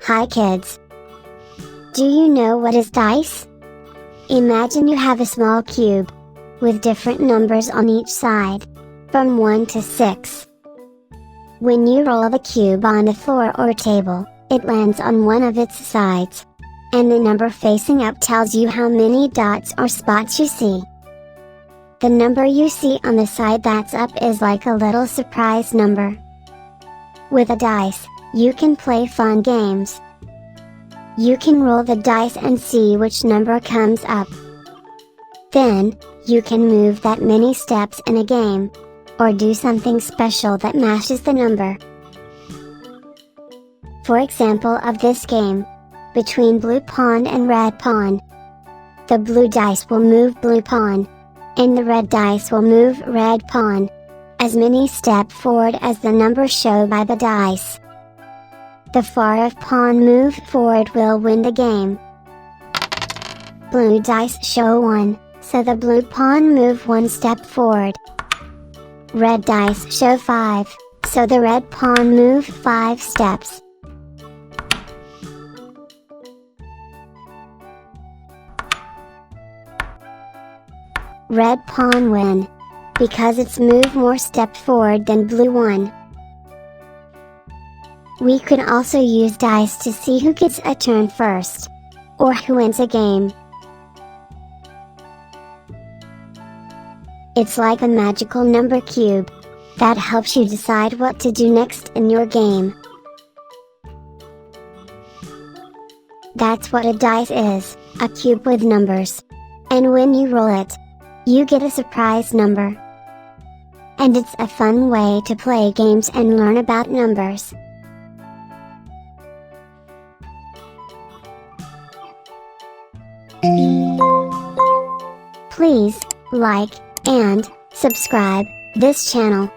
Hi kids! Do you know what is dice? Imagine you have a small cube, with different numbers on each side, from 1 to 6. When you roll the cube on the floor or table, it lands on one of its sides. And the number facing up tells you how many dots or spots you see. The number you see on the side that's up is like a little surprise number. With a dice, you can play fun games. You can roll the dice and see which number comes up. Then, you can move that many steps in a game, or do something special that matches the number. For example of this game, between blue pawn and red pawn, the blue dice will move blue pawn, and the red dice will move red pawn, as many step forward as the numbers show by the dice. The farthest pawn move forward will win the game. Blue dice show 1, so the blue pawn move 1 step forward. Red dice show 5, so the red pawn move 5 steps. Red pawn win, because it's moved more step forward than blue one. We could also use dice to see who gets a turn first, or who wins a game. It's like a magical number cube, that helps you decide what to do next in your game. That's what a dice is, a cube with numbers. And when you roll it, you get a surprise number. And it's a fun way to play games and learn about numbers. Please, like, and subscribe this channel.